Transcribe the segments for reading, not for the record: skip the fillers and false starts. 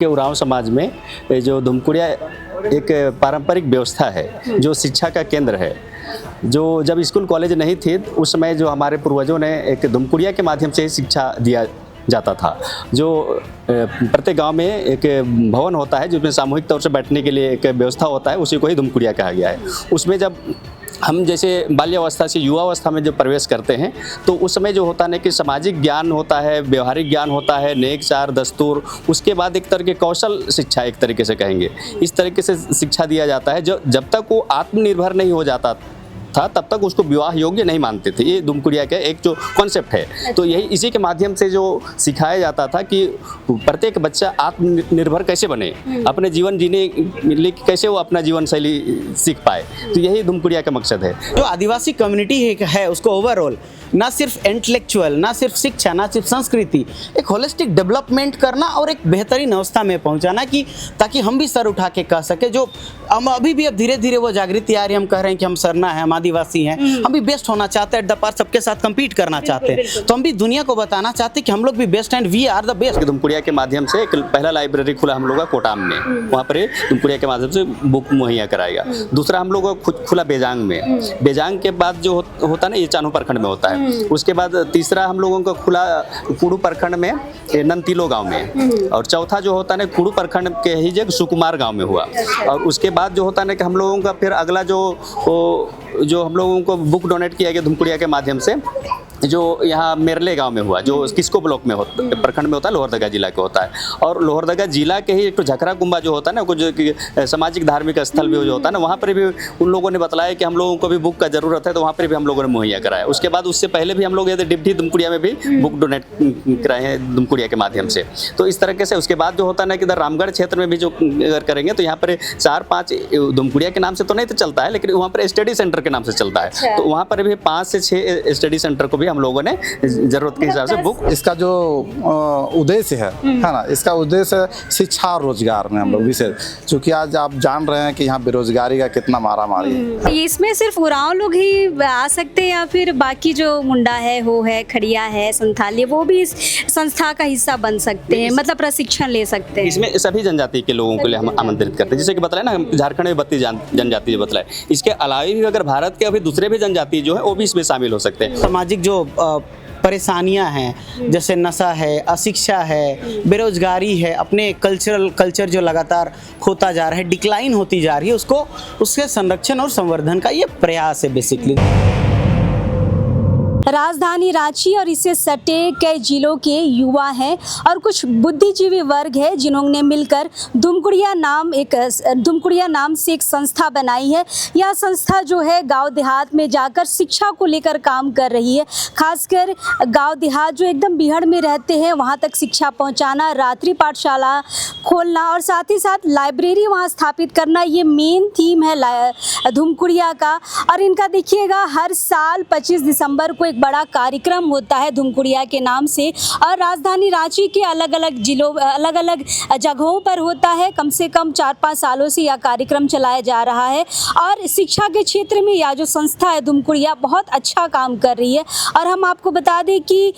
के उरांव समाज में ये जो धुमकुड़िया एक पारंपरिक व्यवस्था है जो शिक्षा का केंद्र है। जो जब स्कूल कॉलेज नहीं थे उस समय जो हमारे पूर्वजों ने एक धुमकुड़िया के माध्यम से ही शिक्षा दिया जाता था। जो प्रत्येक गांव में एक भवन होता है जिसमें सामूहिक तौर से बैठने के लिए एक व्यवस्था होता है, उसी को ही धुमकुड़िया कहा गया है। उसमें जब हम जैसे बाल्यावस्था से युवावस्था में जब प्रवेश करते हैं तो उस समय जो होता है कि सामाजिक ज्ञान होता है, व्यवहारिक ज्ञान होता है, नेक चार दस्तूर, उसके बाद एक तरह के कौशल शिक्षा एक तरीके से कहेंगे, इस तरीके से शिक्षा दिया जाता है। जो जब तक वो आत्मनिर्भर नहीं हो जाता था तब तक उसको विवाह योग्य नहीं मानते थे। ये धुमकुड़िया का एक जो कॉन्सेप्ट है, तो यही इसी के माध्यम से जो सिखाया जाता था कि प्रत्येक बच्चा आत्मनिर्भर कैसे बने, अपने जीवन जीने के लिए कैसे वो अपना जीवन शैली सीख पाए, तो यही धुमकुड़िया का मकसद है। जो आदिवासी कम्युनिटी है उसको ओवरऑल ना सिर्फ इंटेलेक्चुअल, ना सिर्फ शिक्षा, ना सिर्फ संस्कृति, एक होलिस्टिक डेवलपमेंट करना और एक बेहतरीन अवस्था में पहुंचाना कि ताकि हम भी सर उठा के कह सके। जो हम अभी भी अब धीरे धीरे वो जागृति आ रही है, हम कह रहे हैं कि हम सरना है, हम आदिवासी हैं, हम भी बेस्ट होना चाहते हैं, एट द पार सबके साथ कम्पीट करना चाहते हैं, तो हम भी दुनिया को बताना चाहते हैं कि हम लोग भी best and we are the best. Dhumkuria के माध्यम से एक पहला लाइब्रेरी खुला हम लोग का कोटाम में, वहाँ पर धुमकुड़िया के माध्यम से बुक मुहैया कराएगा। दूसरा हम लोग का खुला बेजांग में, बेजांग के बाद जो होता है ना ये चानू प्रखंड में होता है। उसके बाद तीसरा हम लोगों का खुला कुड़ू प्रखंड में नंतीलो गांव में, और चौथा जो होता है ना कुड़ू प्रखंड के ही जगह सुकुमार गांव में हुआ। और उसके बाद जो होता है ना कि हम लोगों का फिर अगला जो हम लोगों को बुक डोनेट किया गया धुमकुड़िया के माध्यम से, जो यहाँ मेरले गांव में हुआ, जो किस्को ब्लॉक में प्रखंड में होता है, लोहरदगा जिला के होता है। और लोहरदगा जिला के ही एक तो झकरा कुंबा जो होता है ना, कुछ सामाजिक धार्मिक स्थल भी जो होता है ना, वहाँ पर भी उन लोगों ने बताया कि हम लोगों को भी बुक का जरूरत है, तो वहाँ पर भी हम लोगों ने मुहैया कराया। उसके बाद उससे पहले भी हम लोग डिप्टी धुमकुड़िया में भी बुक डोनेट कराए हैं धुमकुड़िया के माध्यम से। तो इस तरीके से उसके बाद जो होता है ना कि इधर रामगढ़ क्षेत्र में भी जो अगर करेंगे तो यहाँ पर 4-5 धुमकुड़िया के नाम से तो नहीं तो चलता है, लेकिन वहाँ पर स्टडी सेंटर के नाम से चलता है। तो वहाँ पर भी 5 से 6 स्टडी सेंटर को भी हम लोगों ने जरूरत के हिसाब से बुक। इसका जो उद्देश्य है ना, इसका उद्देश्य शिक्षा और रोजगार में हम लोग विशेष, क्योंकि आज आप जान रहे हैं कि यहाँ बेरोजगारी का कितना मारामारी है। इसमें सिर्फ उरांव लोग ही आ सकते हैं या फिर बाकी जो मुंडा है, हो है, खड़िया है, संथाली, वो भी इस संस्था का हिस्सा बन सकते हैं, मतलब प्रशिक्षण ले सकते हैं? इसमें सभी जनजाति के लोगों के लिए हम आमंत्रित करते हैं। जैसे कि बताया ना झारखंड में 32 जनजाति जो बताए, इसके अलावा भी अगर भारत के अभी दूसरे भी जनजाति जो है वो भी इसमें शामिल हो सकते हैं। सामाजिक जो परेशानियां हैं, जैसे नशा है, अशिक्षा है, बेरोजगारी है, अपने कल्चर जो लगातार होता जा रहा है, डिक्लाइन होती जा रही है, उसके संरक्षण और संवर्धन का ये प्रयास है बेसिकली। राजधानी रांची और इससे सटे कई जिलों के युवा हैं और कुछ बुद्धिजीवी वर्ग है जिन्होंने मिलकर धुमकुड़िया नाम से एक संस्था बनाई है। यह संस्था जो है गांव देहात में जाकर शिक्षा को लेकर काम कर रही है। खासकर गांव देहात जो एकदम बिहड़ में रहते हैं वहां तक शिक्षा पहुंचाना, रात्रि पाठशाला खोलना और साथ ही साथ लाइब्रेरी वहां स्थापित करना, ये मेन थीम है धुमकुड़िया का। और इनका देखिएगा हर साल 25 दिसंबर को बड़ा कार्यक्रम होता है धुमकुड़िया के नाम से, और राजधानी रांची के अलग अलग जिलों, अलग अलग जगहों पर होता है। कम से कम 4-5 सालों से यह कार्यक्रम चलाया जा रहा है और शिक्षा के क्षेत्र में यह जो संस्था है धुमकुड़िया बहुत अच्छा काम कर रही है। और हम आपको बता दें कि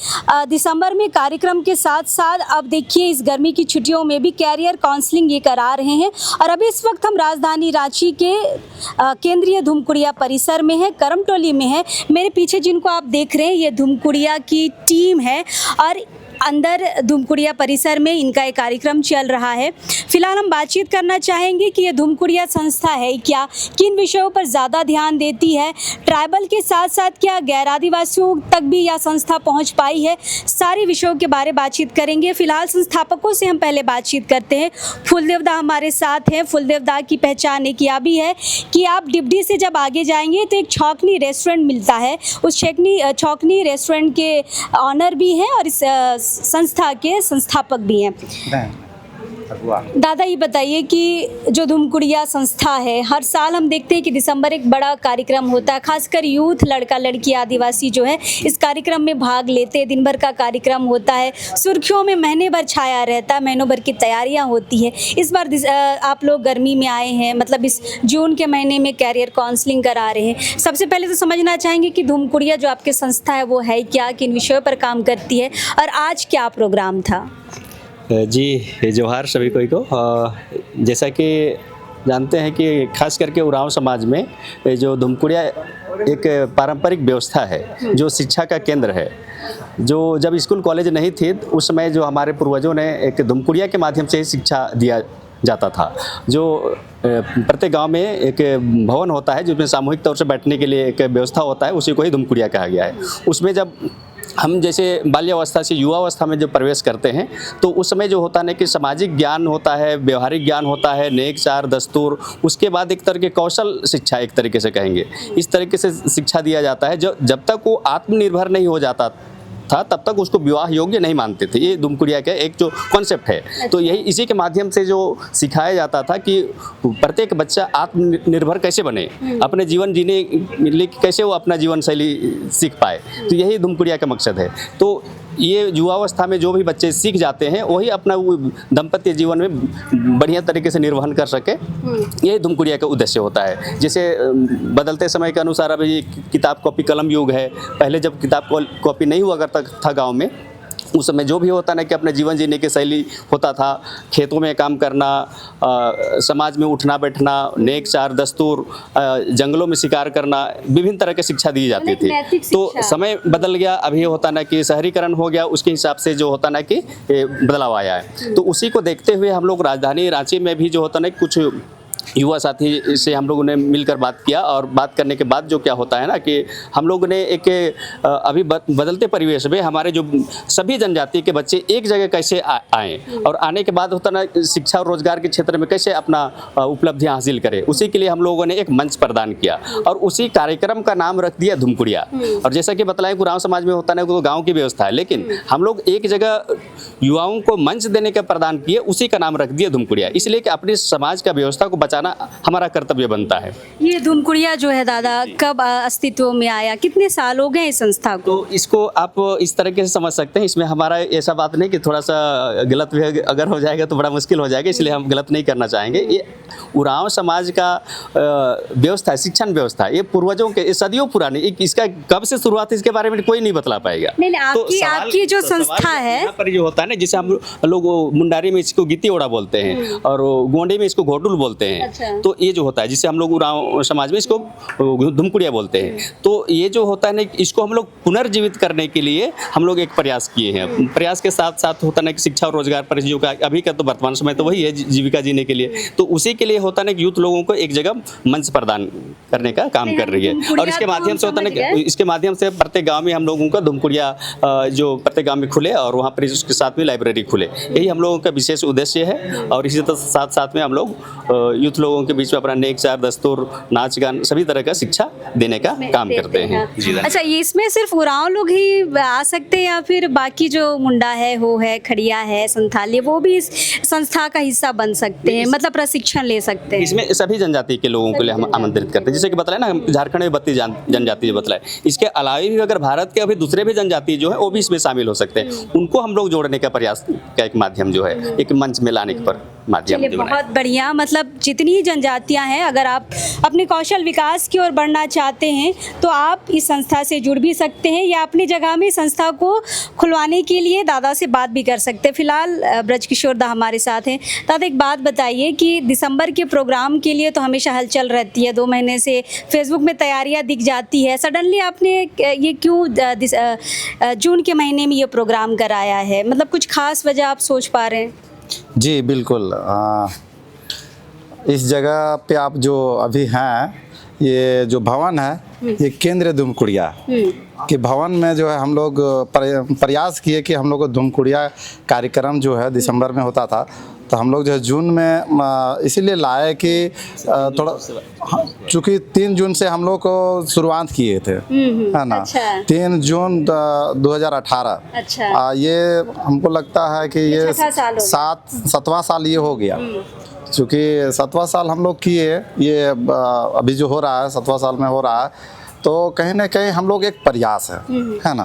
दिसंबर में कार्यक्रम के साथ साथ अब देखिए इस गर्मी की छुट्टियों में भी कैरियर काउंसलिंग ये करा रहे हैं। और अभी इस वक्त हम राजधानी रांची के केंद्रीय धुमकुड़िया परिसर में है, करमटोली में है। मेरे पीछे जिनको आप देख रहे हैं ये धुमकुड़िया की टीम है और अंदर धुमकुड़िया परिसर में इनका एक कार्यक्रम चल रहा है। फिलहाल हम बातचीत करना चाहेंगे कि ये धुमकुड़िया संस्था है क्या, किन विषयों पर ज़्यादा ध्यान देती है, ट्राइबल के साथ साथ क्या गैर आदिवासियों तक भी यह संस्था पहुंच पाई है, सारे विषयों के बारे बातचीत करेंगे। फिलहाल संस्थापकों से हम पहले बातचीत करते हैं। फुलदेव दा हमारे साथ हैं। फुलदेव दा की पहचान एक यह भी है कि आप डिबडी से जब आगे जाएंगे तो एक छौकनी रेस्टोरेंट मिलता है, उस छौकनी रेस्टोरेंट के ऑनर भी हैं और इस संस्था के संस्थापक भी हैं। दादा ये बताइए कि जो धुमकुड़िया संस्था है, हर साल हम देखते हैं कि दिसंबर एक बड़ा कार्यक्रम होता है, खासकर यूथ, लड़का लड़की आदिवासी जो है इस कार्यक्रम में भाग लेते हैं। दिन भर का कार्यक्रम होता है, सुर्खियों में महीने भर छाया रहता है, महीनों भर की तैयारियां होती है। इस बार आप लोग गर्मी में आए हैं, मतलब इस जून के महीने में कैरियर काउंसलिंग करा रहे हैं। सबसे पहले तो समझना चाहेंगे कि धुमकुड़िया जो आपकी संस्था है वो है क्या, किन विषयों पर काम करती है और आज क्या प्रोग्राम था? जी जोहार सभी कोई को। जैसा कि जानते हैं कि खास करके उरांव समाज में जो धुमकुड़िया एक पारंपरिक व्यवस्था है जो शिक्षा का केंद्र है। जो जब स्कूल कॉलेज नहीं थे उस समय जो हमारे पूर्वजों ने एक धुमकुड़िया के माध्यम से ही शिक्षा दिया जाता था। जो प्रत्येक गांव में एक भवन होता है जिसमें सामूहिक तौर से बैठने के लिए एक व्यवस्था होता है, उसी को ही धुमकुड़िया कहा गया है। उसमें जब हम जैसे बाल्यावस्था से युवावस्था में जब प्रवेश करते हैं तो उस समय जो होता है ना कि सामाजिक ज्ञान होता है, व्यवहारिक ज्ञान होता है, नेक चार दस्तूर, उसके बाद एक तरह के कौशल शिक्षा एक तरीके से कहेंगे, इस तरीके से शिक्षा दिया जाता है। जब तक वो आत्मनिर्भर नहीं हो जाता था तब तक उसको विवाह योग्य नहीं मानते थे। ये धुमकुड़िया का एक जो कॉन्सेप्ट है, तो यही इसी के माध्यम से जो सिखाया जाता था कि प्रत्येक बच्चा आत्मनिर्भर कैसे बने, अपने जीवन जीने के लिए कैसे वो अपना जीवन शैली सीख पाए, तो यही धुमकुड़िया का मकसद है। तो ये युवावस्था में जो भी बच्चे सीख जाते हैं वही अपना वो दाम्पत्य जीवन में बढ़िया तरीके से निर्वहन कर सके, यही धुमकुड़िया का उद्देश्य होता है। जैसे बदलते समय के अनुसार अभी किताब कॉपी कलम युग है। पहले जब किताब कॉपी नहीं हुआ करता था गांव में, उस समय जो भी होता ना कि अपने जीवन जीने की शैली होता था, खेतों में काम करना, समाज में उठना बैठना, नेक चार दस्तूर, जंगलों में शिकार करना, विभिन्न तरह की शिक्षा दी जाती थी। तो समय बदल गया, अभी होता ना कि शहरीकरण हो गया, उसके हिसाब से जो होता ना कि बदलाव आया है। तो उसी को देखते हुए हम लोग राजधानी रांची में भी जो होता ना कुछ युवा साथी से हम लोगों ने मिलकर बात किया, और बात करने के बाद जो क्या होता है ना कि हम लोग ने एक अभी बदलते परिवेश में हमारे जो सभी जनजाति के बच्चे एक जगह कैसे आएँ, और आने के बाद होता ना शिक्षा और रोजगार के क्षेत्र में कैसे अपना उपलब्धियां हासिल करें, उसी के लिए हम लोगों ने एक मंच प्रदान किया और उसी कार्यक्रम का नाम रख दिया धुमकुड़िया। और जैसा कि बताया उरांव समाज में होता है तो गाँव की व्यवस्था है, लेकिन हम लोग एक जगह युवाओं को मंच देने का प्रदान किए, उसी का नाम रख दिया धुमकुड़िया, इसलिए कि अपनी समाज का व्यवस्था को बचाना हमारा कर्तव्य बनता है। ये धुमकुड़िया जो है दादा कब अस्तित्व में आया, कितने साल हो गए इस संस्था को? तो इसको आप इस तरीके से समझ सकते हैं, इसमें हमारा ऐसा बात नहीं कि थोड़ा सा गलत भी अगर हो जाएगा तो बड़ा मुश्किल हो जाएगा, इसलिए हम गलत नहीं करना चाहेंगे। ये उरांव समाज का व्यवस्था, शिक्षण व्यवस्था, ये पूर्वजों के सदियों पुरानी, इसका कब से शुरुआत इसके बारे में कोई नहीं बतला पाएगा। नहीं, आपकी जो संस्था है यहाँ पर जो होता है ना, जिसे हम लोग मुंडारी में इसको गित्ती ओड़ा बोलते हैं और गोंडे में इसको घोटुल बोलते हैं। अच्छा। तो ये जो होता है जिसे हम लोग उरांव समाज में इसको धुमकुड़िया बोलते हैं, तो ये जो होता है ना इसको हम लोग पुनर्जीवित करने के लिए हम लोग एक प्रयास किए हैं। प्रयास के साथ साथ होता है ना कि शिक्षा और रोजगार पर जो का अभी का तो वर्तमान समय तो वही है जीविका जीने के लिए, तो उसी के लिए होता है ना कि यूथ लोगों को एक जगह मंच प्रदान करने का काम कर रही है। और इसके माध्यम से होता है ना, इसके माध्यम से प्रत्येक गाँव में हम लोगों का धुमकुड़िया जो प्रत्येक गाँव में खुले और वहाँ पर उसके साथ में लाइब्रेरी खुले, यही हम लोगों का विशेष उद्देश्य है। और इसी साथ साथ में हम लोग यूथ लोगों के बीच में अपना नेक चार दस्तूर, नाच गान, सभी तरह का शिक्षा देने का काम करते हैं। अच्छा, ये इसमें सिर्फ उरांव लोग ही आ सकते हैं या फिर बाकी जो मुंडा है, हो है, खड़िया है, संथाली, वो भी इस संस्था का हिस्सा बन सकते हैं, मतलब प्रशिक्षण ले सकते हैं? इसमें सभी जनजाति के लोगों के लिए हम आमंत्रित करते हैं। जैसे कि बताया ना, झारखंड में 32 जनजाति जो बताए, इसके अलावा भी अगर भारत के अभी दूसरे भी जनजाति जो है वो भी इसमें शामिल हो सकते हैं, उनको हम लोग जोड़ने का प्रयास का एक माध्यम जो है, एक मंच में लाने पर माध्यम। बहुत बढ़िया, मतलब जितनी जनजातियां हैं, अगर आप अपने कौशल विकास की ओर बढ़ना चाहते हैं तो आप इस संस्था से जुड़ भी सकते हैं या अपनी जगह में संस्था को खुलवाने के लिए दादा से बात भी कर सकते हैं। फिलहाल ब्रजकिशोर दा हमारे साथ हैं। दादा, एक बात बताइए कि दिसंबर के प्रोग्राम के लिए तो हमेशा हलचल रहती है, 2 महीने से फेसबुक में तैयारियां दिख जाती है, सडनली आपने ये क्यों जून के महीने में ये प्रोग्राम कराया है? मतलब कुछ खास वजह आप सोच पा रहे हैं? जी बिल्कुल, इस जगह पे आप जो अभी हैं, ये जो भवन है ये केंद्र धुमकुड़िया के भवन में जो है हम लोग प्रयास किए कि हम लोग को धुमकुड़िया कार्यक्रम जो है दिसंबर में होता था, तो हम लोग जो है जून में इसीलिए लाए कि थोड़ा, चूँकि 3 जून से हम लोग को शुरुआत किए थे, है ना। अच्छा। 3 जून 2018। अच्छा। ये हमको लगता है कि ये 7वां साल ये हो गया, चूँकि 7वां साल हम लोग किए, ये अभी जो हो रहा है 7वां साल में हो रहा है, तो कहीं ना कहीं हम लोग एक प्रयास है ना,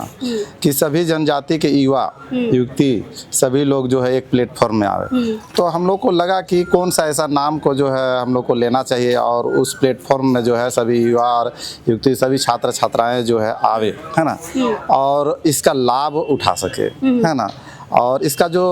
कि सभी जनजाति के युवा युवती सभी लोग जो है एक प्लेटफॉर्म में आवे। तो हम लोग को लगा कि कौन सा ऐसा नाम को जो है हम लोग को लेना चाहिए और उस प्लेटफॉर्म में जो है सभी युवा और युवती, सभी छात्र छात्राएं जो है आवे, है ना, और इसका लाभ उठा सके, है ना। और इसका जो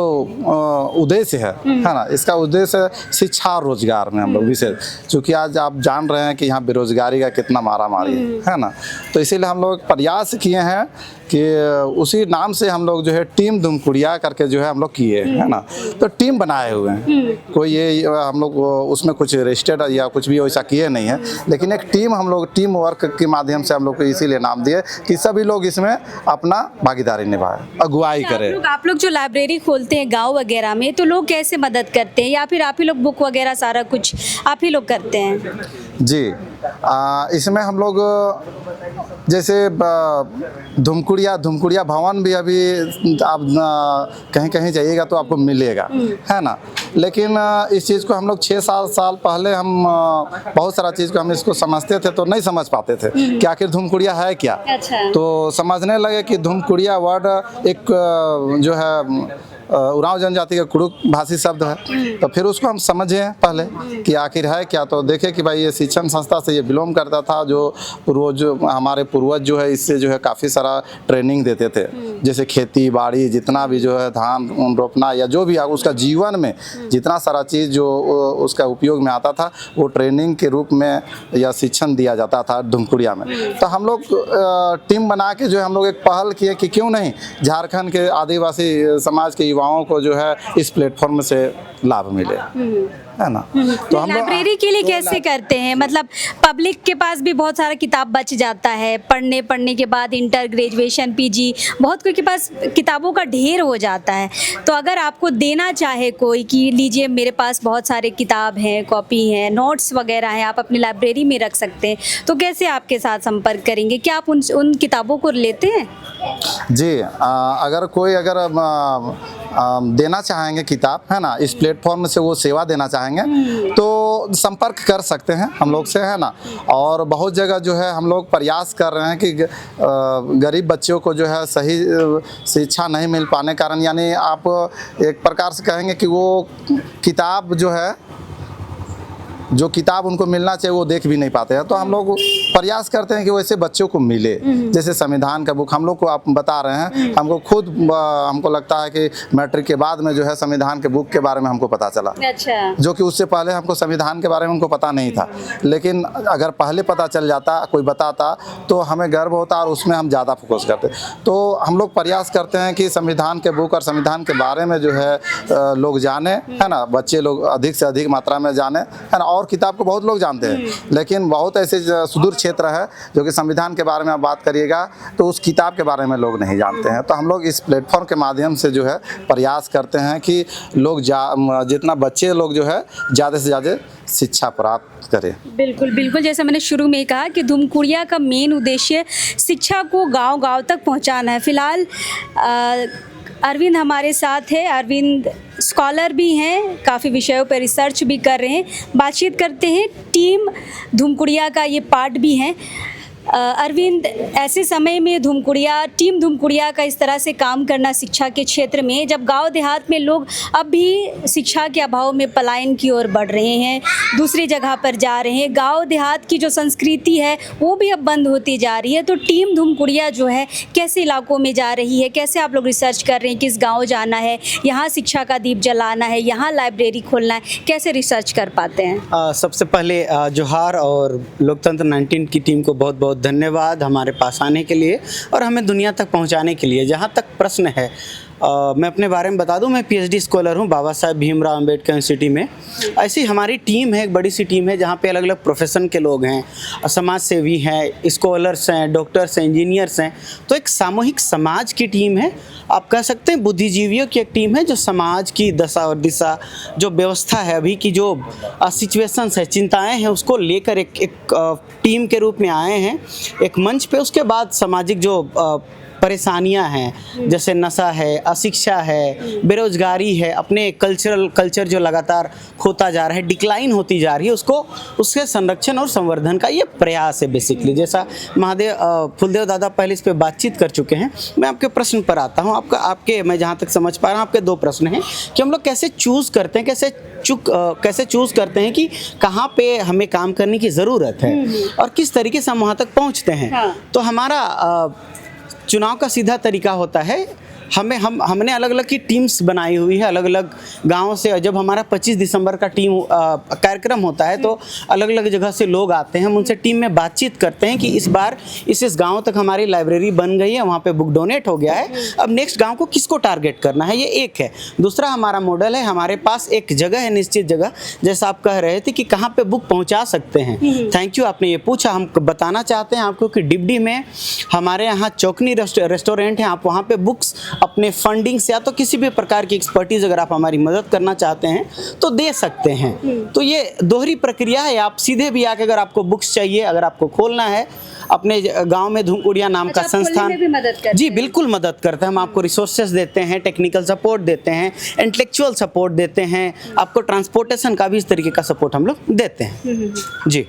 उद्देश्य है ना, इसका उद्देश्य शिक्षा और रोजगार में हम लोग विशेष, चूँकि आज आप जान रहे हैं कि यहाँ बेरोजगारी का कितना मारामारी है ना, तो इसीलिए हम लोग प्रयास किए हैं कि उसी नाम से हम लोग जो है टीम धुमकुड़िया करके जो है हम लोग किए है ना, तो टीम बनाए हुए हैं। कोई ये हम लोग उसमें कुछ रजिस्टर्ड या कुछ भी वैसा किए नहीं है, लेकिन एक टीम हम लोग टीम वर्क के माध्यम से हम लोग को इसीलिए नाम दिए कि सभी लोग इसमें अपना भागीदारी निभाए, अगुवाई करें। आप लोग जो लाइब्रेरी खोलते हैं गांव वगैरह में, तो लोग कैसे मदद करते हैं, या फिर आप ही लोग बुक वगैरह सारा कुछ आप ही लोग करते हैं? जी, इसमें हम लोग जैसे धुमकुड़िया भवन भी अभी आप कहीं कहीं जाइएगा तो आपको मिलेगा, है ना, लेकिन इस चीज़ को हम लोग 6-7 साल पहले हम बहुत सारा चीज़ को हम इसको समझते थे तो नहीं समझ पाते थे कि आखिर धुमकुड़िया है क्या। अच्छा। तो समझने लगे कि धुमकुड़िया वर्ड एक जो है उरांव जनजाति का कुड़ुक भाषी शब्द है, तो फिर उसको हम समझे पहले कि आखिर है क्या, तो देखे कि भाई ये शिक्षण संस्था से ये बिलोंग करता था, जो हमारे पूर्वज जो है इससे जो है काफ़ी सारा ट्रेनिंग देते थे, जैसे खेती बाड़ी जितना भी जो है धान रोपना या जो भी उसका जीवन में जितना सारा चीज़ जो उसका उपयोग में आता था वो ट्रेनिंग के रूप में या शिक्षण दिया जाता था धुमकुड़िया में। तो हम लोग टीम बना के जो है हम लोग एक पहल किए कि क्यों नहीं झारखंड के आदिवासी समाज के युवाओं को जो है इस प्लेटफॉर्म से लाभ मिले, है ना। तो हम लाइब्रेरी के लिए कैसे करते हैं, मतलब पब्लिक के पास भी बहुत सारा किताब बच जाता है, पढ़ने के बाद इंटर ग्रेजुएशन पीजी बहुत कोई के पास किताबों का ढेर हो जाता है, तो अगर आपको देना चाहे कोई कि लीजिए मेरे पास बहुत सारे किताब हैं, कॉपी हैं, नोट्स वगैरह हैं, आप अपनी लाइब्रेरी में रख सकते हैं, तो कैसे आपके साथ संपर्क करेंगे, क्या आप उन किताबों को लेते हैं? जी, अगर कोई देना चाहेंगे किताब, है ना, इस प्लेटफॉर्म से वो सेवा देना चाहेंगे तो संपर्क कर सकते हैं हम लोग से, है ना। और बहुत जगह जो है हम लोग प्रयास कर रहे हैं कि गरीब बच्चों को जो है सही शिक्षा नहीं मिल पाने कारण, यानी आप एक प्रकार से कहेंगे कि वो किताब जो किताब उनको मिलना चाहिए वो देख भी नहीं पाते हैं, तो हम लोग प्रयास करते हैं कि वैसे बच्चों को मिले। जैसे संविधान का बुक हम लोग को आप बता रहे हैं, हमको लगता है कि मैट्रिक के बाद में जो है संविधान के बुक के बारे में हमको पता चला। अच्छा। जो कि उससे पहले हमको संविधान के बारे में हमको पता नहीं था, लेकिन अगर पहले पता चल जाता, कोई बताता तो हमें गर्व होता और उसमें हम ज़्यादा फोकस करते। तो हम लोग प्रयास करते हैं कि संविधान के बुक और संविधान के बारे में जो है लोग जाने, है ना, बच्चे लोग अधिक से अधिक मात्रा में जाने, है ना। और किताब को बहुत लोग जानते हैं, लेकिन बहुत ऐसे सुदूर क्षेत्र है जो कि संविधान के बारे में आप बात करिएगा तो उस किताब के बारे में लोग नहीं जानते हैं। तो हम लोग इस प्लेटफॉर्म के माध्यम से जो है प्रयास करते हैं कि लोग जितना बच्चे लोग जो है ज़्यादा से ज़्यादा शिक्षा प्राप्त करें। बिल्कुल बिल्कुल, जैसे मैंने शुरू में कहा कि धुमकुड़िया का मेन उद्देश्य शिक्षा को गांव-गांव तक पहुंचाना है। फिलहाल अरविंद हमारे साथ है। अरविंद स्कॉलर भी हैं, काफ़ी विषयों पर रिसर्च भी कर रहे हैं। बातचीत करते हैं, टीम धुमकुड़िया का ये पार्ट भी हैं। अरविंद, ऐसे समय में टीम धुमकुड़िया का इस तरह से काम करना शिक्षा के क्षेत्र में, जब गांव देहात में लोग अब भी शिक्षा के अभाव में पलायन की ओर बढ़ रहे हैं, दूसरी जगह पर जा रहे हैं, गांव देहात की जो संस्कृति है वो भी अब बंद होती जा रही है, तो टीम धुमकुड़िया जो है कैसे इलाकों में जा रही है, कैसे आप लोग रिसर्च कर रहे हैं, किस गाँव जाना है, यहाँ शिक्षा का दीप जलाना है, यहाँ लाइब्रेरी खोलना है, कैसे रिसर्च कर पाते हैं? सबसे पहले जोहार और लोकतंत्र 19 की टीम को बहुत बहुत धन्यवाद हमारे पास आने के लिए और हमें दुनिया तक पहुंचाने के लिए। जहां तक प्रश्न है, मैं अपने बारे में बता दूं, मैं पीएचडी स्कॉलर हूं बाबा साहेब भीमराव अंबेडकर यूनिवर्सिटी में। ऐसी हमारी टीम है, एक बड़ी सी टीम है जहां पे अलग अलग प्रोफेशन के लोग हैं, समाज सेवी हैं, स्कॉलर्स हैं, डॉक्टर्स हैं, इंजीनियर्स हैं। तो एक सामूहिक समाज की टीम है, आप कह सकते हैं बुद्धिजीवियों की एक टीम है जो समाज की दशा और दिशा, जो व्यवस्था है अभी की, जो सिचुएशंस है, चिंताएँ हैं, उसको लेकर एक टीम के रूप में आए हैं एक मंच पे। उसके बाद सामाजिक जो परेशानियां हैं, जैसे नशा है, अशिक्षा है, बेरोजगारी है, अपने कल्चर जो लगातार खोता जा रहा है, डिक्लाइन होती जा रही है, उसके संरक्षण और संवर्धन का ये प्रयास है बेसिकली। जैसा फुलदेव दादा पहले इस पे बातचीत कर चुके हैं। मैं आपके प्रश्न पर आता हूँ। मैं जहाँ तक समझ पा रहा हूँ आपके दो प्रश्न हैं कि हम लोग कैसे चूज़ करते हैं, कैसे चूज़ करते हैं कि कहाँ पे हमें काम करने की ज़रूरत है और किस तरीके से हम वहाँ तक पहुँचते हैं। तो हमारा चुनाव का सीधा तरीका होता है हमने अलग अलग की टीम्स बनाई हुई है अलग अलग गाँव से। जब हमारा 25 दिसंबर का टीम कार्यक्रम होता है तो अलग अलग जगह से लोग आते हैं, हम उनसे टीम में बातचीत करते हैं कि इस बार इस गांव तक हमारी लाइब्रेरी बन गई है, वहाँ पे बुक डोनेट हो गया है, अब नेक्स्ट गांव को किसको टारगेट करना है, ये एक है। दूसरा हमारा मॉडल है, हमारे पास एक जगह है, निश्चित जगह, जैसा आप कह रहे थे कि कहाँ पे बुक पहुँचा सकते हैं। थैंक यू, आपने ये पूछा। हम बताना चाहते हैं आपको कि डिबडी में हमारे यहाँ चौकनी रेस्टोरेंट है, आप वहाँ पे बुक्स अपने फंडिंग से या तो किसी भी प्रकार की एक्सपर्टीज अगर आप हमारी मदद करना चाहते हैं तो दे सकते हैं। तो ये दोहरी प्रक्रिया है, आप सीधे भी आके अगर आपको बुक्स चाहिए, अगर आपको खोलना है अपने गांव में धूमकुड़िया नाम का संस्थान, जी बिल्कुल मदद करते हैं। हम आपको रिसोर्सेज देते हैं, टेक्निकल सपोर्ट देते हैं, इंटेलेक्चुअल सपोर्ट देते हैं, आपको ट्रांसपोर्टेशन का भी इस तरीके का सपोर्ट हम लोग देते हैं। जी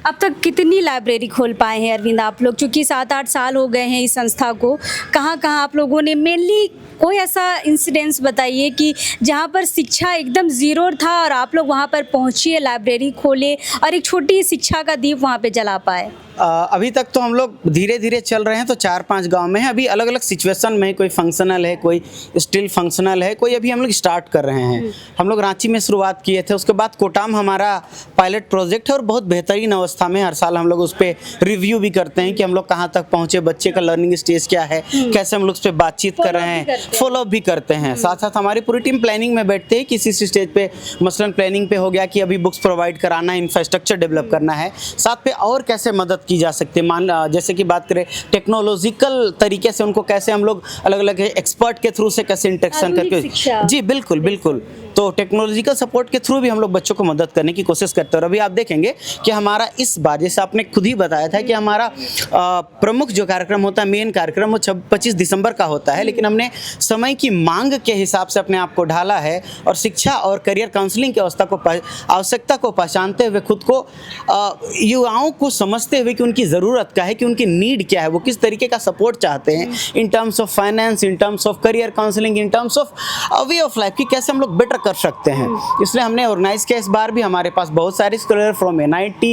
अब तक कितनी लाइब्रेरी खोल पाए हैं अरविंद आप लोग, चूँकि 7-8 साल हो गए हैं इस संस्था को, कहाँ कहाँ आप लोगों ने मेनली कोई ऐसा इंसिडेंस बताइए कि जहाँ पर शिक्षा एकदम ज़ीरो था और आप लोग वहाँ पर पहुँचिए, लाइब्रेरी खोले और एक छोटी शिक्षा का दीप वहाँ पे जला पाए। अभी तक तो हम लोग धीरे धीरे चल रहे हैं, तो 4-5 गांव में है, अभी अलग अलग सिचुएशन में है, कोई फंक्शनल है, कोई स्टिल फंक्शनल है, कोई अभी हम लोग स्टार्ट कर रहे हैं। हम लोग रांची में शुरुआत किए थे, उसके बाद कोटाम हमारा पायलट प्रोजेक्ट है और बहुत बेहतरीन अवस्था में। हर साल हम लोग उस पर रिव्यू भी करते हैं कि हम लोग कहाँ तक पहुँचे, बच्चे का लर्निंग स्टेज क्या है, कैसे हम लोग उस पर बातचीत कर रहे हैं, फॉलोअप भी करते हैं। साथ साथ हमारी पूरी टीम प्लानिंग में बैठते हैं, किसी स्टेज पे मसलन प्लानिंग पे हो गया कि अभी बुक्स प्रोवाइड कराना है, इंफ्रास्ट्रक्चर डेवलप करना है, साथ पे और कैसे मदद की जा सकती है। मान जैसे कि बात करें टेक्नोलॉजिकल तरीके से उनको कैसे हम लोग अलग अलग एक्सपर्ट के थ्रू से कैसे इंटरेक्शन करके, जी बिल्कुल बिल्कुल, तो टेक्नोलॉजिकल सपोर्ट के थ्रू भी हम लोग बच्चों को मदद करने की कोशिश करते हैं। और अभी आप देखेंगे कि हमारा इस बार, जैसे आपने खुद ही बताया था कि हमारा प्रमुख जो कार्यक्रम होता है, मेन कार्यक्रम, वो 25 दिसंबर का होता है, लेकिन हमने समय की मांग के हिसाब से अपने आप को ढाला है और शिक्षा और करियर काउंसलिंग की आवश्यकता को पहचानते हुए, खुद को युवाओं को समझते हुए कि उनकी ज़रूरत क्या है, कि उनकी नीड क्या है, वो किस तरीके का सपोर्ट चाहते हैं in terms of finance, in terms of career counselling, in terms of way of life, कि कैसे हम लोग बेटर कर सकते हैं। इसलिए हमने ऑर्गेनाइज किया। इस बार भी हमारे पास बहुत सारे scholar from NIT,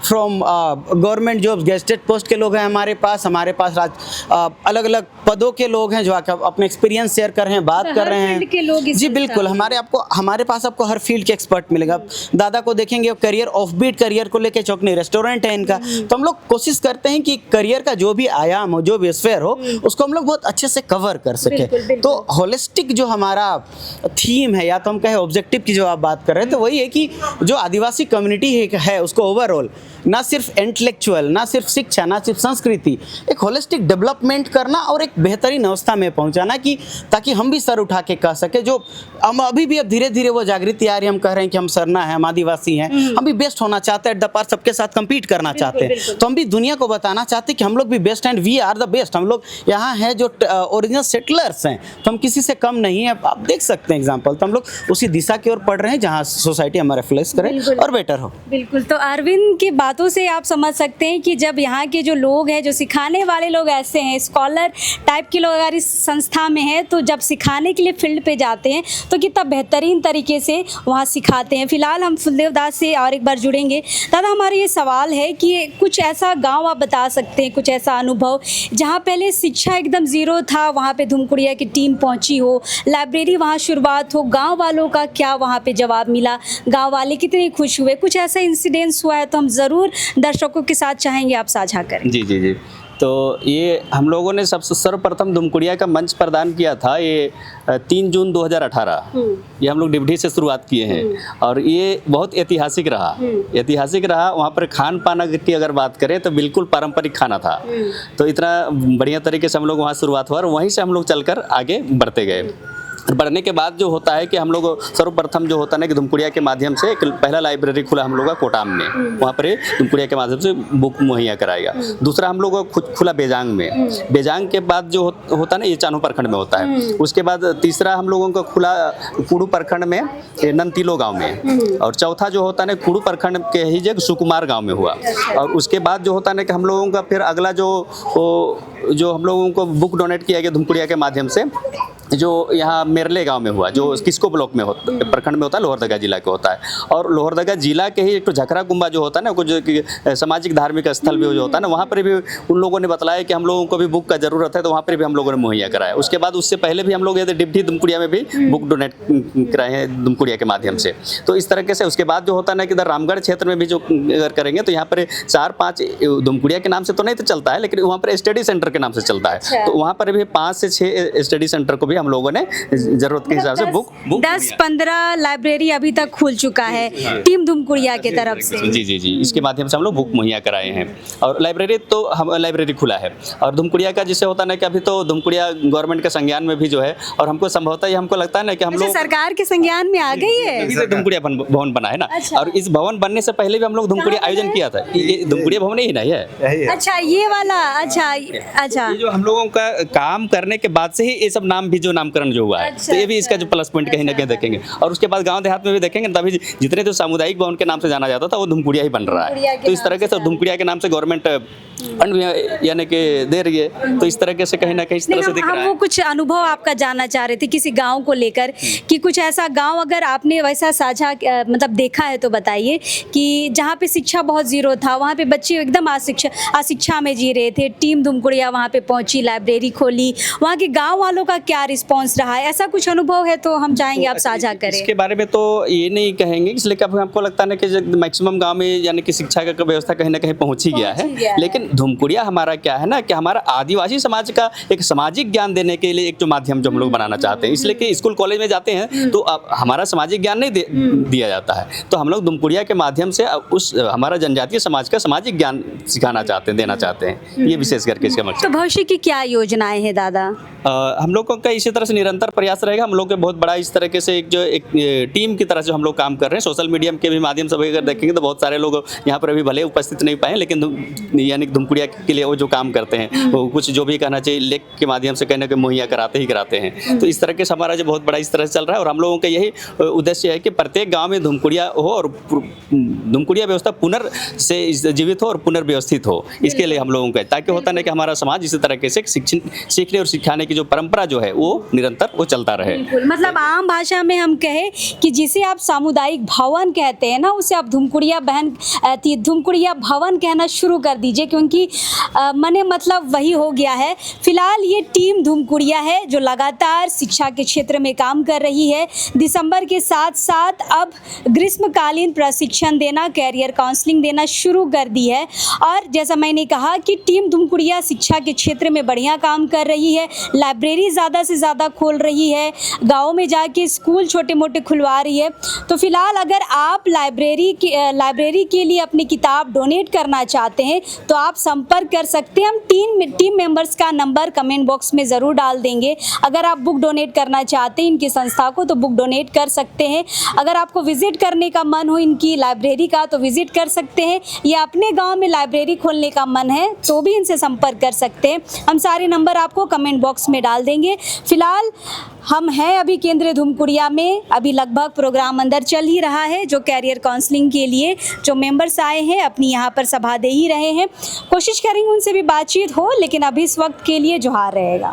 from government jobs, gazetted post के लोग हैं हमारे पास अलग अलग पदों के लोग हैं जो आकर अपने एक्सपीरियंस शेयर कर रहे हैं, बात कर रहे हैं। जी बिल्कुल, हमारे पास आपको हर फील्ड के एक्सपर्ट मिलेगा। दादा को देखेंगे, करियर ऑफबीट करियर को लेकर चौकनी रेस्टोरेंट है इनका। तो हम लोग कोशिश करते हैं कि करियर का जो भी आयाम हो, जो भी स्फेयर हो, उसको हम लोग बहुत अच्छे से कवर कर सके। तो होलिस्टिक जो हमारा थीम है, या तो हम कहे ऑब्जेक्टिव की जो आप बात कर रहे हैं, तो वही है कि जो आदिवासी कम्युनिटी है उसको ओवरऑल ना सिर्फ इंटेलेक्चुअल, ना सिर्फ शिक्षा, ना सिर्फ संस्कृति, एक होलिस्टिक डेवलपमेंट करना और एक बेहतरीन अवस्था में पहुंचाना, कि ताकि हम भी सर उठा के कह सके। जो हम अभी भी अब धीरे धीरे वो जागृति आ रही है, हम कह रहे हैं कि हम सरना है, हम आदिवासी हैं, हम भी बेस्ट होना चाहते हैं, एट द पार सबके साथ कम्पीट करना चाहते हैं। तो हम भी दुनिया को बताना चाहते हैं कि हम लोग भी best and we are the best. हम लोग यहाँ हैं जो ओरिजिनल सेटलर्स हैं, तो हम किसी से कम नहीं है। आप देख सकते हैं एग्जाम्पल, तो हम लोग उसी दिशा की ओर पढ़ रहे हैं जहाँ सोसाइटी हमारा फ्लैश करे और बेटर हो। बिल्कुल, तो अरविंद की बातों से आप समझ सकते हैं कि जब यहाँ के जो लोग हैं, जो सिखाने वाले लोग ऐसे हैं, स्कॉलर टाइप के लोग अगर इस संस्था में हैं, तो जब सिखाने के लिए फील्ड पे जाते हैं तो कितना बेहतरीन तरीके से वहाँ सिखाते हैं। फिलहाल हम फुलदेव दास से और एक बार जुड़ेंगे। दादा, हमारा ये सवाल है कि कुछ ऐसा गाँव आप बता सकते हैं, कुछ ऐसा अनुभव जहाँ पहले शिक्षा एकदम ज़ीरो था, वहाँ पर धूमकुड़िया की टीम पहुँची हो, लाइब्रेरी वहाँ शुरुआत हो, गाँव वालों का क्या वहाँ पे जवाब मिला, गांव वाले कितने खुश हुए, कुछ ऐसा इंसिडेंस हुआ है तो हम ज़रूर दर्शकों के साथ चाहेंगे आप साझा करें। जी जी जी, तो ये हम लोगों ने सबसे सर्वप्रथम धूमकुड़िया का मंच प्रदान किया था, ये 3 जून 2018, ये हम लोग डिबडी से शुरुआत किए हैं और ये बहुत ऐतिहासिक रहा। वहाँ पर खान पान की अगर बात करें तो बिल्कुल पारंपरिक खाना था। तो इतना बढ़िया तरीके से हम लोग वहाँ शुरुआत हुआ और वहीं से हम लोग चलकर आगे बढ़ते गए। बढ़ने के बाद जो होता है कि हम लोग सर्वप्रथम जो होता है ना कि धूमकुड़िया के माध्यम से एक पहला लाइब्रेरी खुला हम लोग का कोटाम में, वहाँ पर धूमकुड़िया के माध्यम से बुक मुहैया कराएगा। दूसरा हम लोग खुद खुला बेजांग में, बेजांग के बाद जो होता है ना, ये चानो प्रखंड में होता है। उसके बाद तीसरा हम लोगों का खुला कुड़ू प्रखंड में, ननतीलो गाँव में, और चौथा जो होता है ना कुड़ू प्रखंड के ही जगह सुकुमार गाँव में हुआ। और उसके बाद जो होता है ना कि हम लोगों का फिर अगला जो हम लोगों को बुक डोनेट किया गया धूमकुड़िया के माध्यम से, जो यहाँ मेरले गांव में हुआ, जो किस्को ब्लॉक में प्रखंड में होता है, लोहरदगा जिला के होता है। और लोहरदगा जिला के ही एक तो झकरा कुंबा जो होता है ना, कुछ सामाजिक धार्मिक स्थल भी जो होता है ना, वहाँ पर भी उन लोगों ने बताया कि हम लोगों को भी बुक का ज़रूरत है, तो वहाँ पर भी हम लोगों ने मुहैया कराया। उसके बाद उससे पहले भी हम लोग डिप्टी दुमकुड़िया में भी बुक डोनेट कराए हैं दुमकुड़िया के माध्यम से। तो इस तरीके से उसके बाद जो होता है ना कि इधर रामगढ़ क्षेत्र में भी जो अगर करेंगे तो यहाँ पर 4-5 दुमकुड़िया के नाम से तो नहीं तो चलता है, लेकिन वहाँ पर स्टडी सेंटर के नाम से चलता है। तो वहाँ पर भी 5 से 6 स्टडी सेंटर को भी हम लोगों ने जरूरत के हिसाब से बुक 10-15 लाइब्रेरी अभी तक खुल चुका है टीम दुमकुड़िया की तरफ से। जी, इसके माध्यम से हम लोग बुक मुहैया कराए हैं। और लाइब्रेरी तो हम लाइब्रेरी खुला है। और दुमकुड़िया का जिससे होता है ना कि अभी तो दुमकुड़िया गवर्नमेंट के संज्ञान में भी जो है, और हमको संभवतः हमको लगता है ना कि हम लोग सरकार के संज्ञान में आ गई है, दुमकुड़िया भवन बना है ना। और इस भवन बनने से पहले भी हम लोग दुमकुड़िया आयोजन किया था। ये दुमकुड़िया भवन ही नहीं है। अच्छा, ये वाला, अच्छा, ये जो हम लोगों का काम करने के बाद से ही ये सब नाम भी जो नामकरण जो हुआ है, तो ये भी इसका जो प्लस पॉइंट कहीं ना कहीं देखेंगे। और उसके बाद गांव देहात में भी देखेंगे, तभी जितने जो सामुदायिक भवन के नाम से जाना जाता था वो दुमकुड़िया ही बन रहा है। तो इस तरीके से दुमकुड़िया के नाम से गवर्नमेंट फंड यानी कि दे रही है। तो इस तरीके से कहीं ना कहीं इस तरह से दिख रहा है। वो कुछ अनुभव आपका जानना चाह रहे थे किसी गांव को लेकर, कि कुछ ऐसा गांव अगर आपने वैसा साझा मतलब देखा है तो बताइए, कि जहाँ पे शिक्षा बहुत जीरो था, वहाँ पे बच्चे एकदम अशिक्षा में जी रहे थे, टीम दुमकुड़िया वहाँ पे पहुंची, लाइब्रेरी खोली, वहाँ के गाँव वालों का क्या रिस्पॉन्स रहा है, ऐसा कुछ अनुभव है तो हम चाहेंगे आप साझा करें। इसके बारे में तो ये नहीं कहेंगे, इसलिए कि हमको लगता है ना कि मैक्सिमम गांव में यानी कि शिक्षा का व्यवस्था कहीं ना कहीं पहुंच ही गया है। लेकिन दुमकुड़िया हमारा क्या है ना कि हमारा आदिवासी समाज का एक सामाजिक ज्ञान देने के लिए एक जो माध्यम जो हम लोग बनाना चाहते हैं, इसलिए कि स्कूल कॉलेज में जाते हैं तो अब हमारा सामाजिक ज्ञान नहीं दिया जाता है, तो हम लोग दुमकुड़िया के माध्यम से उस हमारा जनजातीय समाज का सामाजिक ज्ञान सिखाना चाहते हैं, देना चाहते हैं। ये विशेष करके इसका मकसद। तो भविष्य की क्या योजनाएं हैं दादा? हम लोगों का इसी तरह से निरंतर प्रयास रहेगा। हम लोग के बहुत बड़ा इस तरीके से एक टीम की तरह से हम लोग काम कर रहे हैं। सोशल मीडिया के भी माध्यम से अगर देखेंगे तो बहुत सारे लोग यहाँ पर अभी भले उपस्थित नहीं पाए, लेकिन यानी दुमकुड़िया के लिए वो जो काम करते हैं वो कुछ जो भी कहना चाहिए लेख के माध्यम से कहने के मुहैया कराते हैं। तो इस तरह के से हमारा जो बहुत बड़ा इस तरह से चल रहा है। और हम लोगों का यही उद्देश्य है कि प्रत्येक गाँव में दुमकुड़िया हो और दुमकुड़िया व्यवस्था पुनर्से जीवित हो और पुनर्व्यवस्थित हो। इसके लिए हम लोगों का, ताकि होता है कि हमारा समाज इसी तरीके से सीखने और सिखाने की जो परंपरा जो है वो निरंतर वो चलता रहे। मतलब आम भाषा में हम कहें कि जिसे आप सामुदायिक भवन कहते हैं ना, उसे आप दुमकुड़िया भवन कहना शुरू कर दीजिए, क्योंकि मने मतलब वही हो गया है। फिलहाल ये टीम दुमकुड़िया है जो लगातार शिक्षा के क्षेत्र में काम कर रही है। दिसंबर के साथ साथ अब ग्रीष्मकालीन प्रशिक्षण देना, कैरियर काउंसलिंग देना शुरू कर दी है। और जैसा मैंने कहा कि टीम दुमकुड़िया शिक्षा के क्षेत्र में बढ़िया काम कर रही है, लाइब्रेरी ज़्यादा से ज़्यादा खोल रही है, गाँव में जाके स्कूल छोटे मोटे खुलवा रही है। तो फिलहाल अगर आप लाइब्रेरी के लिए अपनी किताब डोनेट करना चाहते हैं तो आप संपर्क कर सकते हैं। हम टीम मेंबर्स का नंबर कमेंट बॉक्स में ज़रूर डाल देंगे। अगर आप बुक डोनेट करना चाहते हैं इनकी संस्था को तो बुक डोनेट कर सकते हैं। अगर आपको विजिट करने का मन हो इनकी लाइब्रेरी का तो विजिट कर सकते हैं, या अपने गांव में लाइब्रेरी खोलने का मन है तो भी इनसे संपर्क कर सकते हैं। हम सारे नंबर आपको कमेंट बॉक्स में डाल देंगे। फिलहाल हम हैं अभी केंद्र दुमकुड़िया में, अभी लगभग प्रोग्राम अंदर चल ही रहा है, जो कैरियर काउंसलिंग के लिए जो मेंबर्स आए हैं अपनी यहाँ पर सभा दे ही रहे हैं। कोशिश करेंगे उनसे भी बातचीत हो, लेकिन अभी इस वक्त के लिए जोहार रहेगा।